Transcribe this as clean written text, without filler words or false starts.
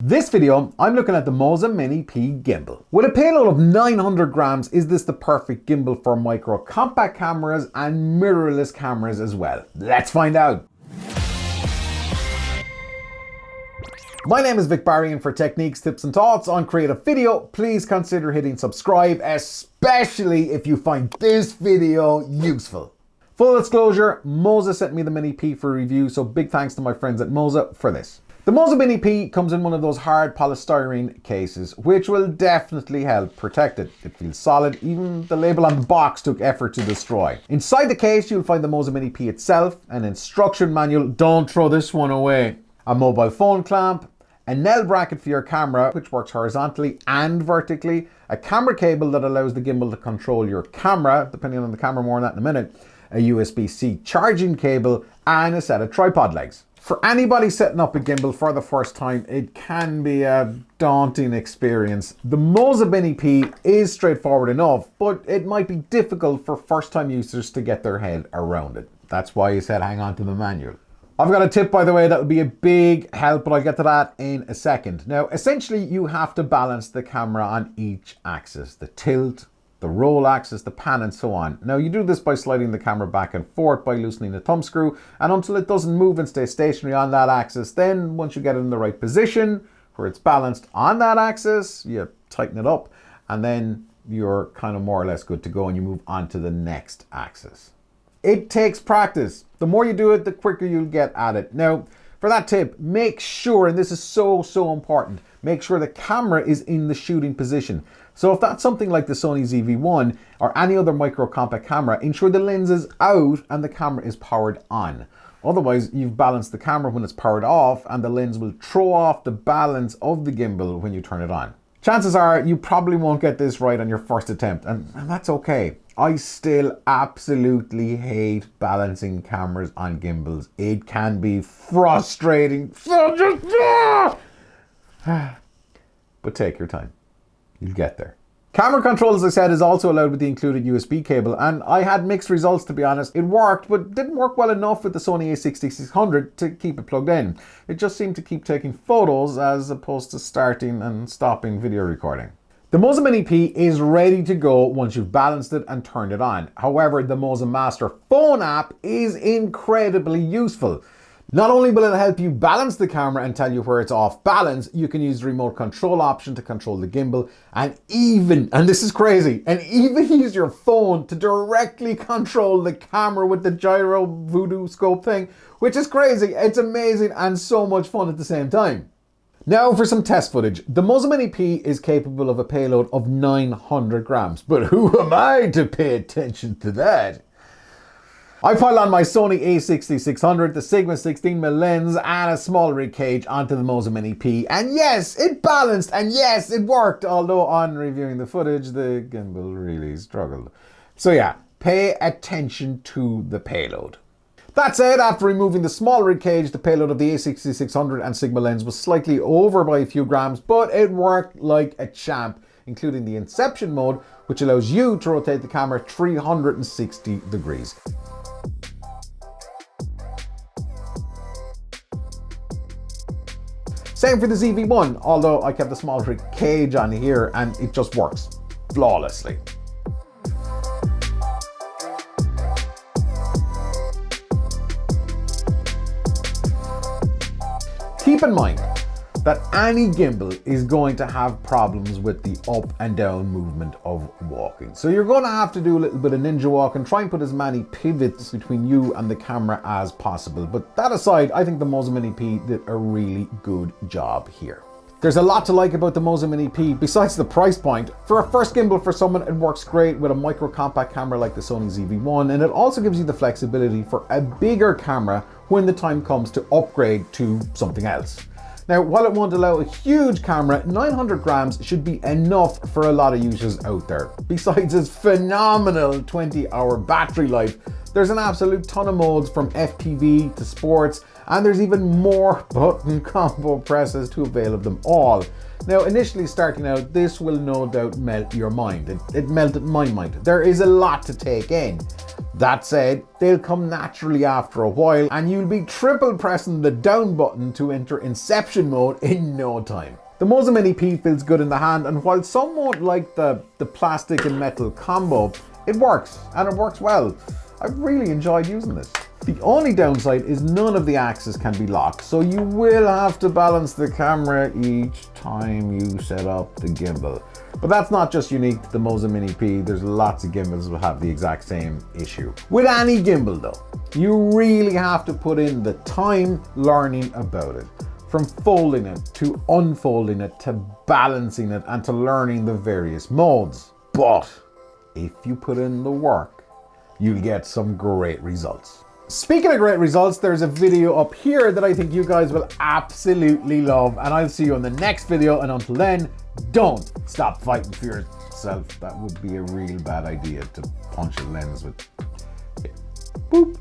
This video, I'm looking at the Moza Mini P gimbal. With a payload of 900 grams, is this the perfect gimbal for micro compact cameras and mirrorless cameras as well? Let's find out. My name is Vic Barry, and for techniques, tips and thoughts on creative video, please consider hitting subscribe, especially if you find this video useful. Full disclosure, Moza sent me the Mini P for review, so big thanks to my friends at Moza for this. The Moza Mini P comes in one of those hard polystyrene cases, which will definitely help protect it. It feels solid, even the label on the box took effort to destroy. Inside the case, you'll find the Moza Mini P itself, an instruction manual, don't throw this one away, a mobile phone clamp, a Nell bracket for your camera, which works horizontally and vertically, a camera cable that allows the gimbal to control your camera, depending on the camera, more on that in a minute, a USB-C charging cable, and a set of tripod legs. For anybody setting up a gimbal for the first time, it can be a daunting experience. The Moza Mini P is straightforward enough, but it might be difficult for first-time users to get their head around it. That's why he said hang on to the manual. I've got a tip, by the way, that would be a big help, but I'll get to that in a second. Now, essentially, you have to balance the camera on each axis, the tilt, the roll axis, the pan, and so on. Now, you do this by sliding the camera back and forth by loosening the thumb screw, and until it doesn't move and stay stationary on that axis, then once you get it in the right position, where it's balanced on that axis, you tighten it up, and then you're kind of more or less good to go, and you move on to the next axis. It takes practice. The more you do it, the quicker you'll get at it. Now, for that tip, make sure, and this is so important, make sure the camera is in the shooting position. So if that's something like the Sony ZV-1 or any other micro compact camera, ensure the lens is out and the camera is powered on. Otherwise, you've balanced the camera when it's powered off, and the lens will throw off the balance of the gimbal when you turn it on. Chances are you probably won't get this right on your first attempt, and that's okay. I still absolutely hate balancing cameras on gimbals. It can be frustrating. But take your time. You'll get there. Camera control, as I said, is also allowed with the included USB cable, and I had mixed results, to be honest. It worked, but didn't work well enough with the Sony a6600 to keep it plugged in. It just seemed to keep taking photos as opposed to starting and stopping video recording. The Moza Mini P is ready to go once you've balanced it and turned it on. However, the Moza Master phone app is incredibly useful. Not only will it help you balance the camera and tell you where it's off balance, you can use the remote control option to control the gimbal, and even, and this is crazy, and even use your phone to directly control the camera with the gyro voodoo scope thing, which is crazy. It's amazing and so much fun at the same time. Now for some test footage. The Moza Mini P is capable of a payload of 900 grams, but who am I to pay attention to that? I piled on my Sony a6600, the Sigma 16mm lens, and a small rig cage onto the Moza Mini P, and yes, it balanced, and yes, it worked, although on reviewing the footage, the gimbal really struggled. So yeah, pay attention to the payload. That said, after removing the small rig cage, the payload of the a6600 and Sigma lens was slightly over by a few grams, but it worked like a champ, including the Inception mode, which allows you to rotate the camera 360 degrees. Same for the ZV-1, although I kept the small rig cage on here and it just works flawlessly. Keep in mind that any gimbal is going to have problems with the up and down movement of walking. So you're going to have to do a little bit of ninja walk and try and put as many pivots between you and the camera as possible. But that aside, I think the Moza Mini P did a really good job here. There's a lot to like about the Moza Mini P besides the price point. For a first gimbal for someone, it works great with a micro compact camera like the Sony ZV-1, and it also gives you the flexibility for a bigger camera when the time comes to upgrade to something else. Now, while it won't allow a huge camera, 900 grams should be enough for a lot of users out there. Besides its phenomenal 20-hour battery life, there's an absolute ton of modes from FPV to sports, and there's even more button combo presses to avail of them all. Now, initially starting out, this will no doubt melt your mind. It melted my mind. There is a lot to take in. That said, they'll come naturally after a while, and you'll be triple pressing the down button to enter Inception mode in no time. The Moza Mini P feels good in the hand, and while some won't like the plastic and metal combo, it works, and it works well. I've really enjoyed using this. The only downside is none of the axes can be locked, so you will have to balance the camera each time you set up the gimbal. But that's not just unique to the Moza Mini P, there's lots of gimbals that will have the exact same issue. With any gimbal though, you really have to put in the time learning about it. From folding it, to unfolding it, to balancing it, and to learning the various modes. But if you put in the work, you'll get some great results. Speaking of great results, there's a video up here that I think you guys will absolutely love, and I'll see you on the next video, and until then, don't stop fighting for yourself. That would be a real bad idea, to punch a lens with. Yeah. Boop.